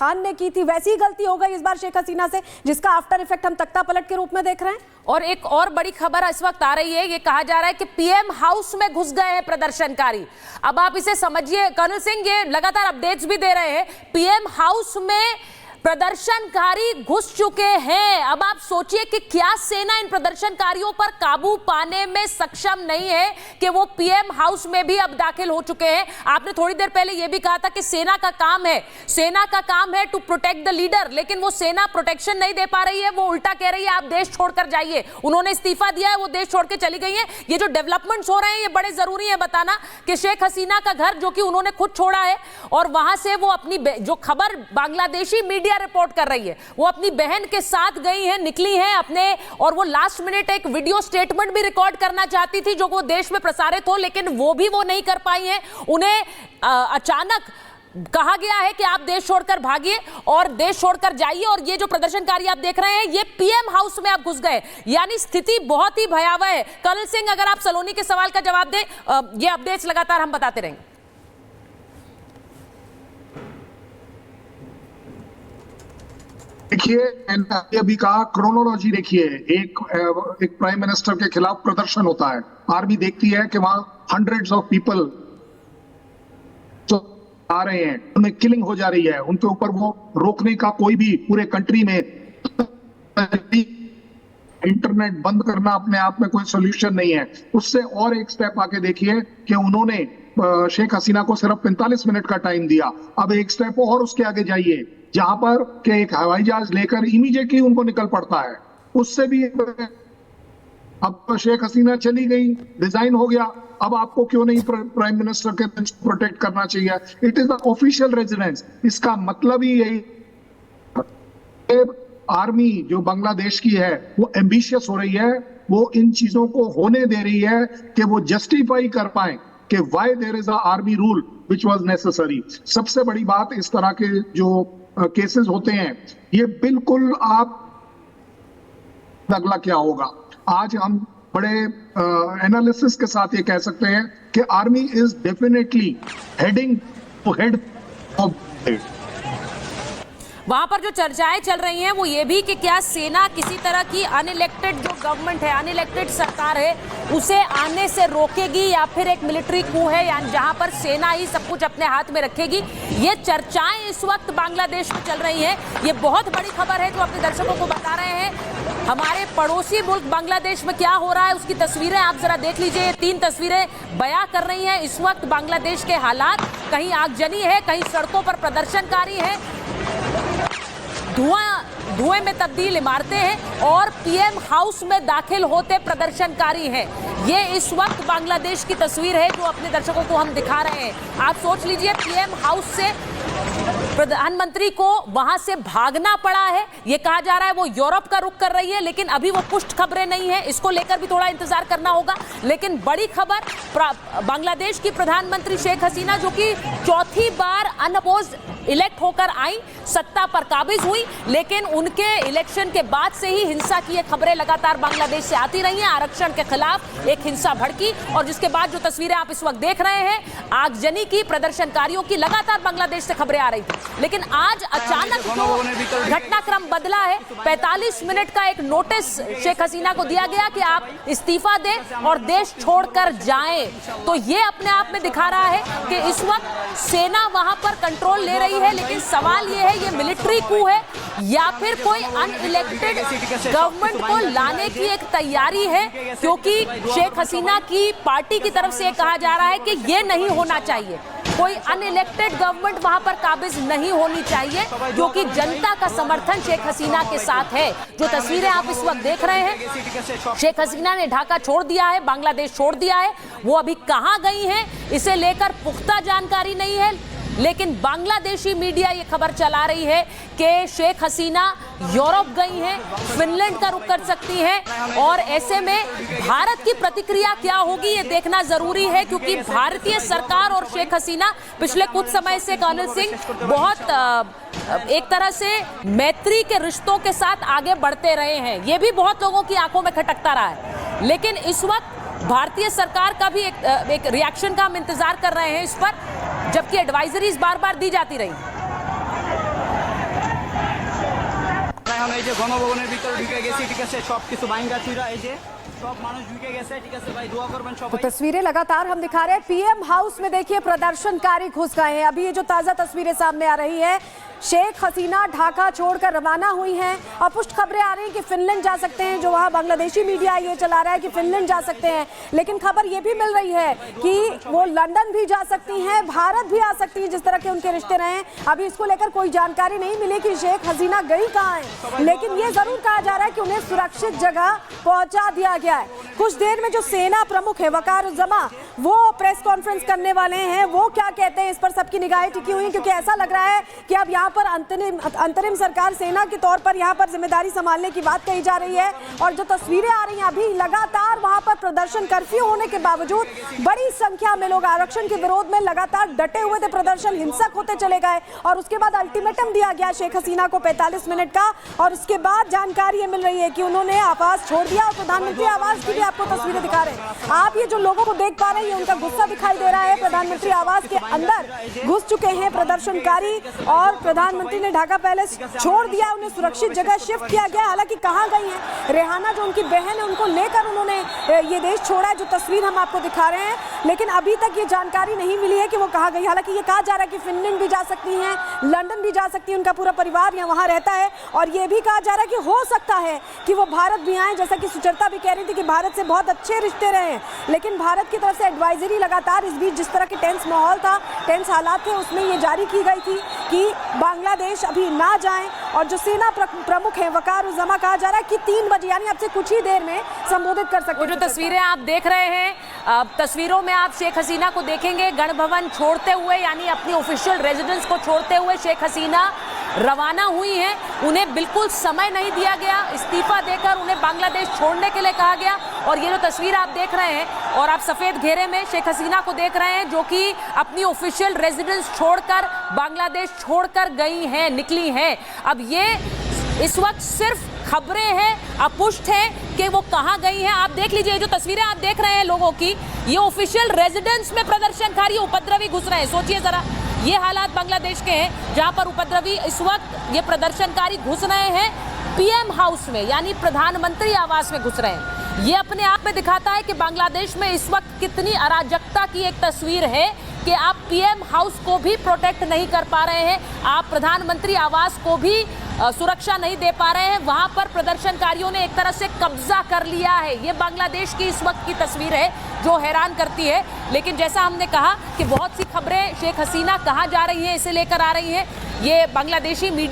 खान ने की थी, वैसी ही गलती हो गई इस बार शेख हसीना से, जिसका आफ्टर इफेक्ट हम तख्ता पलट के रूप में देख रहे हैं। और एक और बड़ी खबर इस वक्त आ रही है, ये कहा जा रहा है कि पीएम हाउस में घुस गए हैं प्रदर्शनकारी। अब आप इसे समझिए कर्नल सिंह, ये लगातार अपडेट्स भी दे रहे हैं, पीएम हाउस में प्रदर्शनकारी घुस चुके हैं। अब आप सोचिए कि क्या सेना इन प्रदर्शनकारियों पर काबू पाने में सक्षम नहीं है कि वो पीएम हाउस में भी अब दाखिल हो चुके हैं। आपने थोड़ी देर पहले ये भी कहा था कि सेना का काम है टू प्रोटेक्ट द लीडर, लेकिन वो सेना प्रोटेक्शन नहीं दे पा रही है, वो उल्टा कह रही है आप देश छोड़कर जाइए। उन्होंने इस्तीफा दिया है, वो देश छोड़ के चली गई है। ये जो डेवलपमेंट्स हो रहे हैं ये बड़े जरूरी है बताना कि शेख हसीना का घर जो कि उन्होंने खुद छोड़ा है और वहां से वो अपनी जो खबर बांग्लादेशी मीडिया रिपोर्ट कर रही है, वो अपनी बहन के साथ गई हैं, निकली हैं अपने, और वो लास्ट मिनट एक वीडियो स्टेटमेंट भी रिकॉर्ड करना चाहती थी जो वो देश में प्रसारित हो, लेकिन वो भी वो नहीं कर पाई हैं। उन्हें अचानक कहा गया है कि आप देश छोड़कर भागिए और देश छोड़कर जाइए, और ये जो प्रदर्शनकारी आप देख रहे हैं ये पीएम हाउस में आप घुस गए, यानी स्थिति बहुत ही भयावह है। कर्नल सिंह, अगर आप सलोनी के सवाल का जवाब दें, ये अपडेट्स लगातार हम बताते रहेंगे। देखिए, मैंने अभी कहा क्रोनोलॉजी देखिए, एक प्राइम मिनिस्टर के खिलाफ प्रदर्शन होता है, आर्मी देखती है कि वहां हंड्रेड्स ऑफ पीपल आ रहे हैं, उनमें किलिंग हो जा रही है, उनके ऊपर वो रोकने का कोई भी पूरे कंट्री में इंटरनेट बंद करना अपने आप में कोई सोल्यूशन नहीं है। उससे और एक स्टेप आके देखिए कि उन्होंने शेख हसीना को सिर्फ 45 मिनट का टाइम दिया। अब एक स्टेप और उसके आगे जाइए, जहां पर के एक हवाई जहाज लेकर इमीडिएटली उनको निकल पड़ता है, उससे भी अब तो शेख हसीना चली गई, डिजाइन हो गया, अब आपको क्यों नहीं प्राइम मिनिस्टर के प्रोटेक्ट करना चाहिए? It is the official residence. इसका मतलब ही यही, आर्मी जो बांग्लादेश की है वो एम्बिशियस हो रही है, वो इन चीजों को होने दे रही है कि वो जस्टिफाई कर पाए कि why there is a army rule which was necessary. सबसे बड़ी बात, इस तरह के जो केसेस होते हैं ये बिल्कुल आप अगला क्या होगा, आज हम बड़े एनालिसिस के साथ ये कह सकते हैं कि army is definitely heading to head off. वहां पर जो चर्चाएं चल रही हैं वो ये भी कि क्या सेना किसी तरह की अनइलेक्टेड जो गवर्नमेंट है, अनइलेक्टेड सरकार है, उसे आने से रोकेगी, या फिर एक मिलिट्री कू है यानी जहां पर सेना ही सब कुछ अपने हाथ में रखेगी। ये चर्चाएं इस वक्त बांग्लादेश में चल रही हैं। ये बहुत बड़ी खबर है जो अपने दर्शकों को बता रहे हैं। हमारे पड़ोसी मुल्क बांग्लादेश में क्या हो रहा है उसकी तस्वीरें आप जरा देख लीजिए। ये 3 तस्वीरें बयां कर रही हैं इस वक्त बांग्लादेश के हालात। कहीं आगजनी है, कहीं सड़कों पर प्रदर्शनकारी है, धुएं में तब्दील इमारतें हैं, और पीएम हाउस में दाखिल होते प्रदर्शनकारी हैं। ये इस वक्त बांग्लादेश की तस्वीर है जो अपने दर्शकों को हम दिखा रहे हैं। आप सोच लीजिए, पीएम हाउस से प्रधानमंत्री को वहां से भागना पड़ा है। ये कहा जा रहा है वो यूरोप का रुख कर रही है, लेकिन अभी वो पुष्ट खबरें नहीं है, इसको लेकर भी थोड़ा इंतजार करना होगा। लेकिन बड़ी खबर, बांग्लादेश की प्रधानमंत्री शेख हसीना जो कि चौथी बार अनअपोज्ड इलेक्ट होकर आई, सत्ता पर काबिज हुई, लेकिन उनके इलेक्शन के बाद से ही हिंसा की ये खबरें लगातार बांग्लादेश से आती रही हैं। आरक्षण के खिलाफ एक हिंसा भड़की, और जिसके बाद जो तस्वीरें आप इस वक्त देख रहे हैं, आगजनी की, प्रदर्शनकारियों की लगातार बांग्लादेश से खबरें आ रही थी। लेकिन आज अचानक जो घटनाक्रम बदला है, 45 मिनट का एक नोटिस शेख हसीना को दिया गया कि आप इस्तीफा दें और देश छोड़कर जाएं। तो ये अपने आप में दिखा रहा है कि इस वक्त सेना वहां पर कंट्रोल ले रही है, लेकिन सवाल ये है, ये मिलिट्री कू है या फिर कोई अनइलेक्टेड गवर्नमेंट को लाने की एक तैयारी है? क्योंकि शेख हसीना की पार्टी की तरफ से कहा जा रहा है कि ये नहीं होना चाहिए, कोई अनइलेक्टेड गवर्नमेंट वहां पर काबिज नहीं होनी चाहिए, क्योंकि जनता का समर्थन शेख हसीना के साथ है। जो तस्वीरें आप इस वक्त देख रहे हैं, शेख हसीना ने ढाका छोड़ दिया है, बांग्लादेश छोड़ दिया है। वो अभी कहां गई हैं इसे लेकर पुख्ता जानकारी नहीं है, लेकिन बांग्लादेशी मीडिया ये खबर चला रही है कि शेख हसीना यूरोप गई हैं, फिनलैंड का रुख कर सकती हैं, और ऐसे में भारत की प्रतिक्रिया क्या होगी ये देखना जरूरी है, क्योंकि भारतीय सरकार और शेख हसीना पिछले कुछ समय से, कर्नल सिंह, बहुत एक तरह से मैत्री के रिश्तों के साथ आगे बढ़ते रहे हैं। ये भी बहुत लोगों की आंखों में खटकता रहा है, लेकिन इस वक्त भारतीय सरकार का भी एक रिएक्शन का हम इंतजार कर रहे हैं इस पर, जबकि एडवाइजरीज बार बार दी जाती रही। যে গণভবনের ভিতরে ঢুকে গেছি, ঠিক আছে, সব কিছু ভাঙা চুরা, এই যে সব মানুষ ঢুকে গেছে, ঠিক আছে ভাই, দোয়া করবেন तो সবাই। तस्वीरें लगातार हम दिखा रहे हैं, पीएम हाउस में देखिए प्रदर्शनकारी घुस गए हैं। अभी ये जो ताजा तस्वीरें सामने आ रही है, शेख हसीना ढाका छोड़कर रवाना हुई हैं। अपुष्ट खबरें आ रही हैं कि फिनलैंड जा सकते हैं, जो वहां बांग्लादेशी मीडिया ये चला रहा है कि फिनलैंड जा सकते हैं, लेकिन खबर ये भी मिल रही है कि वो लंदन भी जा सकती हैं, भारत भी आ सकती हैं, जिस तरह के उनके रिश्ते रहे। अभी इसको लेकर कोई जानकारी नहीं मिली कि शेख हसीना गई कहाँ है, लेकिन ये जरूर कहा जा रहा है कि उन्हें सुरक्षित जगह पहुंचा दिया गया है। कुछ देर में जो सेना प्रमुख है वकारुज्जमा, वो प्रेस कॉन्फ्रेंस करने वाले हैं। वो क्या कहते हैं, इस पर सबकी निगाहें टिकी हुई हैं, क्योंकि ऐसा लग रहा है कि अब यहाँ पर अंतरिम सरकार सेना के तौर पर यहाँ पर जिम्मेदारी संभालने की बात कही जा रही है। और जो तस्वीरें आ रही हैं अभी, लगातार वहाँ पर प्रदर्शन, कर्फ्यू होने के बावजूद बड़ी संख्या में लोग आरक्षण के विरोध में लगातार डटे हुए थे। प्रदर्शन हिंसक होते चले गए और उसके बाद अल्टीमेटम दिया गया शेख हसीना को 45 मिनट का, और उसके बाद जानकारी ये मिल रही है कि उन्होंने आवास छोड़ दिया। और प्रधानमंत्री आवास की भी आपको तस्वीरें दिखा रहे हैं। आप ये जो लोगों को देख पा रहे हैं, ये उनका गुस्सा दिखाई दे रहा है। प्रधानमंत्री आवास के अंदर घुस चुके हैं प्रदर्शनकारी, और प्रधानमंत्री ने ढाका पैलेस छोड़ दिया, उन्हें सुरक्षित जगह शिफ्ट किया गया। हालांकि कहाँ गई हैं रेहाना, जो उनकी बहन है, उनको लेकर उन्होंने ये देश छोड़ा है, जो तस्वीर हम आपको दिखा रहे हैं, लेकिन अभी तक ये जानकारी नहीं मिली है कि वो कहाँ गई। हालांकि ये कहा जा रहा है कि फिनलैंड भी जा सकती हैं, लंदन भी जा सकती है, उनका पूरा परिवार यहाँ वहाँ रहता है। और ये भी कहा जा रहा है कि हो सकता है कि वो भारत भी आए, जैसा कि सुचरिता भी कह रही थी कि भारत से बहुत अच्छे रिश्ते रहे हैं, लेकिन भारत की तरफ से एडवाइजरी लगातार, इस बीच जिस तरह के टेंस माहौल था, टेंस हालात थे, उसमें ये जारी की गई थी कि बांग्लादेश अभी ना जाएं। और जो सेना प्रमुख है वकारुज्जमा, कहा जा रहा है कि 3 बजे यानी अब से कुछ ही देर में संबोधित कर सकते हैं। जो तस्वीरें आप देख रहे हैं, तस्वीरों में आप शेख हसीना को देखेंगे गण भवन छोड़ते हुए, यानी अपनी ऑफिशियल रेजिडेंस को छोड़ते हुए शेख हसीना रवाना हुई हैं। उन्हें बिल्कुल समय नहीं दिया गया, इस्तीफा देकर उन्हें बांग्लादेश छोड़ने के लिए कहा गया। और ये जो तस्वीर आप देख रहे हैं, और आप सफेद घेरे में शेख हसीना को देख रहे हैं, जो कि अपनी ऑफिशियल रेजिडेंस छोड़कर बांग्लादेश छोड़कर गई हैं, निकली हैं। अब ये इस वक्त सिर्फ खबरें हैं, अपुष्ट हैं कि वो कहां गई हैं। आप देख लीजिए, जो तस्वीरें आप देख रहे हैं लोगों की, ये ऑफिशियल रेजिडेंस में प्रदर्शनकारी उपद्रवी घुस रहे हैं। सोचिए जरा, ये हालात बांग्लादेश के हैं, जहां पर उपद्रवी इस वक्त ये प्रदर्शनकारी घुस रहे हैं पीएम हाउस में, यानी प्रधानमंत्री आवास में घुस रहे हैं। ये अपने आप में दिखाता है कि बांग्लादेश में इस वक्त कितनी अराजकता की एक तस्वीर है कि आप पीएम हाउस को भी प्रोटेक्ट नहीं कर पा रहे हैं, आप प्रधानमंत्री आवास को भी सुरक्षा नहीं दे पा रहे हैं। वहां पर प्रदर्शनकारियों ने एक तरह से कब्जा कर लिया है। ये बांग्लादेश की इस वक्त की तस्वीर है, जो हैरान करती है। लेकिन जैसा हमने कहा कि बहुत सी खबरें शेख हसीना कहाँ जा रही हैं, इसे लेकर आ रही हैं। ये बांग्लादेशी मीडिया